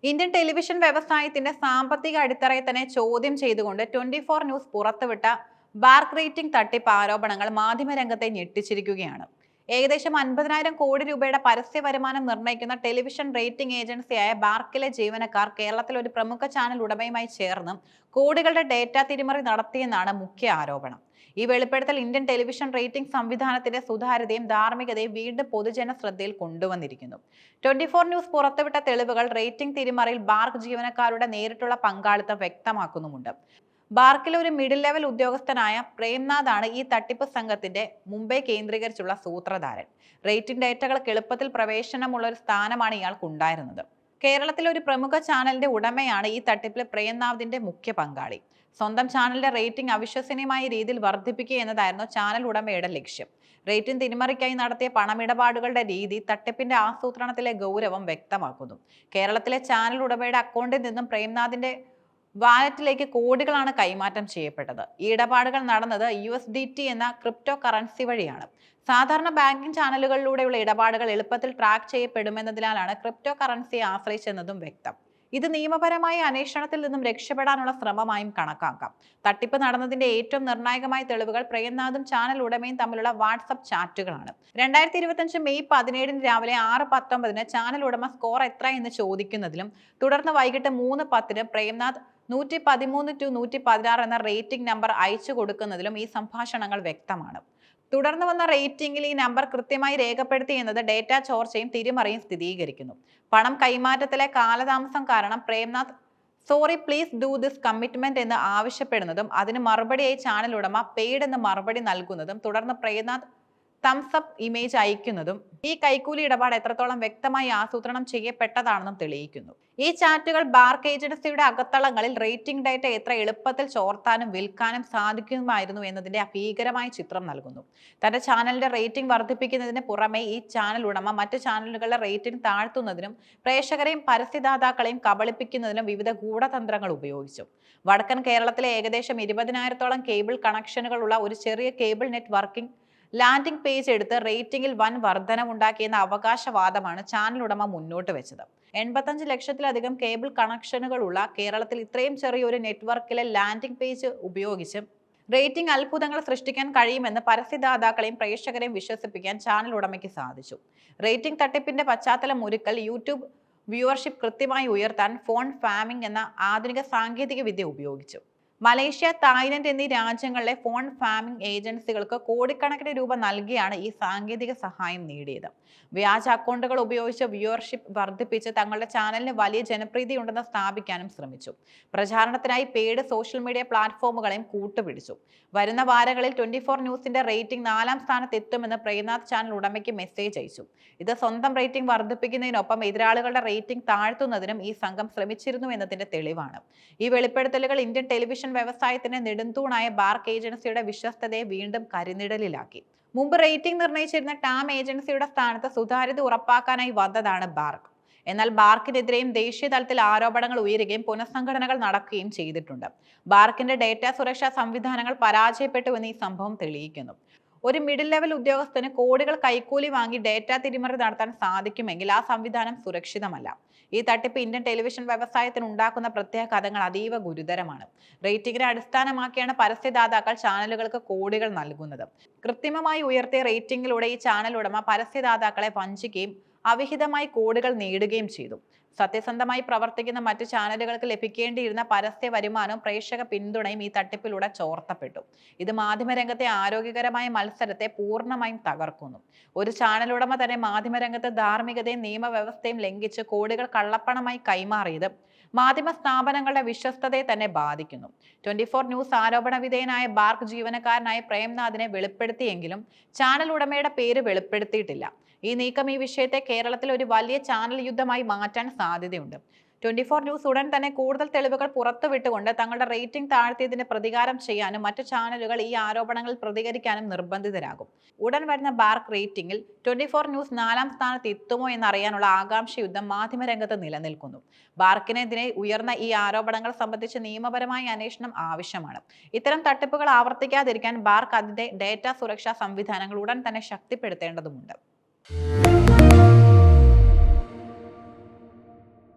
Indian television വ്യവസായത്തിന്റെ സാമ്പത്തിക അടിത്തറയെ തന്നെ ചോദ്യം ചെയ്തുകൊണ്ട് 24 ന്യൂസ് പുറത്തുവിട്ട ബാർക്ക് റേറ്റിംഗ് തട്ടിപ്പ് ആരോപണങ്ങൾ മാധ്യമരംഗത്തെ ഞെട്ടിച്ചിരിക്കുകയാണ്. ഏകദേശം 50,000 കോടി രൂപയുടെ പരസ്യ വരുമാനം നിർണ്ണയിക്കുന്ന ടെലിവിഷൻ റേറ്റിംഗ് ഏജൻസിയായ ബാർക്കിലെ ജീവനക്കാർ കേരളത്തിലെ ഒരു പ്രമുഖ ചാനൽ ഉടമയുമായി ചേർന്ന് കോടികളുടെ ഡേറ്റ തിരിമറി നടത്തിയെന്നാണ് മുഖ്യ ആരോപണം. ഈ വെളിപ്പെടുത്തൽ ഇന്ത്യൻ ടെലിവിഷൻ റേറ്റിംഗ് സംവിധാനത്തിന്റെ സുതാര്യതയും ധാർമ്മികതയും വീണ്ടും പൊതുജന ശ്രദ്ധയിൽ കൊണ്ടുവന്നിരിക്കുന്നു. 24 ന്യൂസ് പുറത്തുവിട്ട തെളിവുകൾ റേറ്റിംഗ് തിരിമറിയിൽ ബാർക്ക് ജീവനക്കാരുടെ നേരിട്ടുള്ള പങ്കാളിത്തം വ്യക്തമാക്കുന്നുമുണ്ട്. ബാർക്കിലെ ഒരു മിഡിൽ ലെവൽ ഉദ്യോഗസ്ഥനായ പ്രേംനാഥാണ് ഈ തട്ടിപ്പ് സംഘത്തിന്റെ മുംബൈ കേന്ദ്രീകരിച്ചുള്ള സൂത്രധാരൻ. റേറ്റിംഗ് ഡേറ്റകൾക്ക് എളുപ്പത്തിൽ പ്രവേശനമുള്ള ഒരു സ്ഥാനമാണ് ഇയാൾക്കുണ്ടായിരുന്നത്. കേരളത്തിലെ ഒരു പ്രമുഖ ചാനലിന്റെ ഉടമയാണ് ഈ തട്ടിപ്പിൽ പ്രേംനാഥിന്റെ മുഖ്യ പങ്കാളി. സ്വന്തം ചാനലിന്റെ റേറ്റിംഗ് അവിശ്വസനീയമായ രീതിയിൽ വർദ്ധിപ്പിക്കുക എന്നതായിരുന്നു ചാനൽ ഉടമയുടെ ലക്ഷ്യം. റേറ്റിംഗ് തിരിമറിക്കായി നടത്തിയ പണമിടപാടുകളുടെ രീതി തട്ടിപ്പിന്റെ ആസൂത്രണത്തിലെ ഗൗരവം വ്യക്തമാക്കുന്നു. കേരളത്തിലെ ചാനൽ ഉടമയുടെ അക്കൗണ്ടിൽ നിന്നും പ്രേംനാഥിന്റെ വാലറ്റിലേക്ക് കോടികളാണ് കൈമാറ്റം ചെയ്യപ്പെട്ടത്. ഈ ഇടപാടുകൾ നടന്നത് USDT എന്ന ക്രിപ്റ്റോ കറൻസി വഴിയാണ്. സാധാരണ ബാങ്കിംഗ് ചാനലുകളിലൂടെയുള്ള ഇടപാടുകൾ എളുപ്പത്തിൽ ട്രാക്ക് ചെയ്യപ്പെടുമെന്നതിനാലാണ് ക്രിപ്റ്റോ കറൻസിയെ ആശ്രയിച്ചെന്നതും വ്യക്തം. ഇത് നിയമപരമായ അന്വേഷണത്തിൽ നിന്നും രക്ഷപ്പെടാനുള്ള ശ്രമമായും കണക്കാക്കാം. തട്ടിപ്പ് നടന്നതിന്റെ ഏറ്റവും നിർണായകമായ തെളിവുകൾ പ്രേംനാഥും ചാനൽ ഉടമയും തമ്മിലുള്ള വാട്സ്ആപ്പ് ചാറ്റുകളാണ്. 2025 മെയ് 17 രാവിലെ 6:19 ചാനൽ ഉടമ സ്കോർ എത്ര എന്ന് ചോദിക്കുന്നതിലും തുടർന്ന് വൈകിട്ട് 3:10 പ്രേംനാഥ് 113 to 116 എന്ന റേറ്റിംഗ് നമ്പർ അയച്ചു കൊടുക്കുന്നതിലും ഈ സംഭാഷണങ്ങൾ വ്യക്തമാണ്. തുടർന്ന് വന്ന റേറ്റിംഗിൽ ഈ നമ്പർ കൃത്യമായി രേഖപ്പെടുത്തി എന്നത് ഡേറ്റ ചോർച്ചയും തിരിമറിയും സ്ഥിരീകരിക്കുന്നു. പണം കൈമാറ്റത്തിലെ കാലതാമസം കാരണം Premnath sorry please do this commitment എന്ന് ആവശ്യപ്പെടുന്നതും അതിന് മറുപടിയായി ചാനൽ ഉടമ പെയ്ഡ് എന്ന് മറുപടി നൽകുന്നതും തുടർന്ന് പ്രേംനാഥ് തംസ് അപ്പ് ഇമേജ് അയക്കുന്നതും ഈ കൈക്കൂലി ഇടപാട് എത്രത്തോളം വ്യക്തമായി ആസൂത്രണം ചെയ്യപ്പെട്ടതാണെന്നും തെളിയിക്കുന്നു. ഈ ചാറ്റുകൾ ബാർക്ക് ഏജൻസിയുടെ അകത്തളങ്ങളിൽ റേറ്റിംഗ് ഡേറ്റ എത്ര എളുപ്പത്തിൽ ചോർത്താനും വിൽക്കാനും സാധിക്കുമായിരുന്നു എന്നതിന്റെ ഭീകരമായ ചിത്രം നൽകുന്നു. തന്റെ ചാനലിന്റെ റേറ്റിംഗ് വർദ്ധിപ്പിക്കുന്നതിന് പുറമെ ഈ ചാനൽ ഉടമ മറ്റു ചാനലുകളുടെ റേറ്റിംഗ് താഴ്ത്തുന്നതിനും പ്രേക്ഷകരെയും പരസ്യദാതാക്കളെയും കബളിപ്പിക്കുന്നതിനും വിവിധ ഗൂഢതന്ത്രങ്ങൾ ഉപയോഗിച്ചു. വടക്കൻ കേരളത്തിലെ ഏകദേശം 20,000-ഓളം കേബിൾ കണക്ഷനുകളുള്ള ഒരു ചെറിയ കേബിൾ നെറ്റ്വർക്കിംഗ് ലാൻഡിംഗ് പേജ് എടുത്ത് റേറ്റിംഗിൽ വൻ വർധനവുണ്ടാക്കിയെന്ന അവകാശവാദമാണ് ചാനൽ ഉടമ മുന്നോട്ട് വെച്ചത്. 85 ലക്ഷത്തിലധികം കേബിൾ കണക്ഷനുകളുള്ള കേരളത്തിൽ ഇത്രയും ചെറിയൊരു നെറ്റ്വർക്കിലെ ലാൻഡിംഗ് പേജ് ഉപയോഗിച്ച് റേറ്റിംഗ് അത്ഭുതങ്ങൾ സൃഷ്ടിക്കാൻ കഴിയുമെന്ന് പരസ്യദാതാക്കളെയും പ്രേക്ഷകരെയും വിശ്വസിപ്പിക്കാൻ ചാനൽ ഉടമയ്ക്ക് സാധിച്ചു. റേറ്റിംഗ് തട്ടിപ്പിന്റെ പശ്ചാത്തലം ഒരുക്കൽ യൂട്യൂബ് വ്യൂവർഷിപ്പ് കൃത്യമായി ഉയർത്താൻ ഫോൺ ഫാമിംഗ് എന്ന ആധുനിക സാങ്കേതിക വിദ്യ ഉപയോഗിച്ചു. മലേഷ്യ, തായ്ലൻഡ് എന്നീ രാജ്യങ്ങളിലെ ഫോൺ ഫാമിംഗ് ഏജൻസികൾക്ക് കോടിക്കണക്കിന് രൂപ നൽകിയാണ് ഈ സാങ്കേതിക സഹായം നേടിയത്. വ്യാജ അക്കൗണ്ടുകൾ ഉപയോഗിച്ച് വ്യൂവർഷിപ്പ് വർദ്ധിപ്പിച്ച് തങ്ങളുടെ ചാനലിന് വലിയ ജനപ്രീതിയുണ്ടെന്ന് സ്ഥാപിക്കാനും ശ്രമിച്ചു. പ്രചാരണത്തിനായി പെയ്ഡ് സോഷ്യൽ മീഡിയ പ്ലാറ്റ്ഫോമുകളെയും കൂട്ടുപിടിച്ചു. വരുന്ന വാരങ്ങളിൽ 24 ന്യൂസിന്റെ റേറ്റിംഗ് 4-ാം സ്ഥാനത്ത് എത്തുമെന്ന് പ്രേംനാഥ് ചാനൽ ഉടമയ്ക്ക് മെസ്സേജ് അയച്ചു. ഇത് സ്വന്തം റേറ്റിംഗ് വർദ്ധിപ്പിക്കുന്നതിനൊപ്പം എതിരാളികളുടെ റേറ്റിംഗ് താഴ്ത്തുന്നതിനും ഈ സംഘം ശ്രമിച്ചിരുന്നു എന്നതിന്റെ തെളിവാണ്. ഈ വെളിപ്പെടുത്തലുകൾ ഇന്ത്യൻ ടെലിവിഷൻ വ്യവസായത്തിന്റെ നെടുന്തൂണായ ബാർക്ക് ഏജൻസിയുടെ വിശ്വസ്തതയെ വീണ്ടും കരിനിഴലിലാക്കി. മുമ്പ് റേറ്റിംഗ് നിർണ്ണയിച്ചിരുന്ന ടാം ഏജൻസിയുടെ സ്ഥാനത്ത് സുതാര്യത ഉറപ്പാക്കാനായി വന്നതാണ് ബാർക്ക്. എന്നാൽ ബാർക്കിനെതിരെയും ദേശീയ തലത്തിൽ ആരോപണങ്ങൾ ഉയരുകയും പുനഃസംഘടനകൾ നടക്കുകയും ചെയ്തിട്ടുണ്ട്. ബാർക്കിന്റെ ഡേറ്റ സുരക്ഷാ സംവിധാനങ്ങൾ പരാജയപ്പെട്ടുവെന്ന് ഈ സംഭവം തെളിയിക്കുന്നു. ഒരു മിഡിൽ ലെവൽ ഉദ്യോഗസ്ഥന് കോടികൾ കൈക്കൂലി വാങ്ങി ഡേറ്റ തിരിമറി നടത്താൻ സാധിക്കുമെങ്കിൽ ആ സംവിധാനം സുരക്ഷിതമല്ല. ഈ തട്ടിപ്പ് ഇന്ത്യൻ ടെലിവിഷൻ വ്യവസായത്തിന് ഉണ്ടാക്കുന്ന പ്രത്യാഘാതങ്ങൾ അതീവ ഗുരുതരമാണ്. റേറ്റിംഗിനെ അടിസ്ഥാനമാക്കിയാണ് പരസ്യദാതാക്കൾ ചാനലുകൾക്ക് കോടികൾ നൽകുന്നത്. കൃത്രിമമായി ഉയർത്തിയ റേറ്റിംഗിലൂടെ ഈ ചാനൽ ഉടമ പരസ്യദാതാക്കളെ വഞ്ചിക്കുകയും അവിഹിതമായി കോടികൾ നേടുകയും ചെയ്തു. സത്യസന്ധമായി പ്രവർത്തിക്കുന്ന മറ്റു ചാനലുകൾക്ക് ലഭിക്കേണ്ടിയിരുന്ന പരസ്യ വരുമാനവും പ്രേക്ഷക പിന്തുണയും ഈ തട്ടിപ്പിലൂടെ ചോർത്തപ്പെട്ടു. ഇത് മാധ്യമരംഗത്തെ ആരോഗ്യകരമായ മത്സരത്തെ പൂർണ്ണമായും തകർക്കുന്നു. ഒരു ചാനൽ ഉടമ തന്നെ മാധ്യമരംഗത്ത് ധാർമ്മികതയും നിയമവ്യവസ്ഥയും ലംഘിച്ച് കോടികൾ കള്ളപ്പണമായി കൈമാറിയത് മാധ്യമ സ്ഥാപനങ്ങളുടെ വിശ്വസ്തതയെ തന്നെ ബാധിക്കുന്നു. 24 ന്യൂസ് ആരോപണ വിധേയനായ ബാർക്ക് ജീവനക്കാരനായ പ്രേംനാഥിനെ വെളിപ്പെടുത്തിയെങ്കിലും ചാനൽ ഉടമയുടെ പേര് വെളിപ്പെടുത്തിയിട്ടില്ല. ഈ നീക്കം ഈ വിഷയത്തെ കേരളത്തിൽ ഒരു വലിയ ചാനൽ യുദ്ധമായി മാറ്റാൻ സാധ്യതയുണ്ട്. 24 ന്യൂസ് ഉടൻ തന്നെ കൂടുതൽ തെളിവുകൾ പുറത്തുവിട്ടുകൊണ്ട് തങ്ങളുടെ റേറ്റിംഗ് താഴ്ത്തിയതിന് പ്രതികാരം ചെയ്യാനും മറ്റു ചാനലുകൾ ഈ ആരോപണങ്ങളിൽ പ്രതികരിക്കാനും നിർബന്ധിതരാകും. ഉടൻ വരുന്ന ബാർക്ക് റേറ്റിംഗിൽ 24 ന്യൂസ് 4-ാം സ്ഥാനത്ത് എത്തുമോ എന്നറിയാനുള്ള ആകാംക്ഷ യുദ്ധം മാധ്യമരംഗത്ത് നിലനിൽക്കുന്നു. ബാർക്കിനെതിരെ ഉയർന്ന ഈ ആരോപണങ്ങൾ സംബന്ധിച്ച് നിയമപരമായ അന്വേഷണം ആവശ്യമാണ്. ഇത്തരം തട്ടിപ്പുകൾ ആവർത്തിക്കാതിരിക്കാൻ ബാർക്ക് അതിന്റെ ഡേറ്റ സുരക്ഷാ സംവിധാനങ്ങൾ ഉടൻ തന്നെ ശക്തിപ്പെടുത്തേണ്ടതുണ്ട്.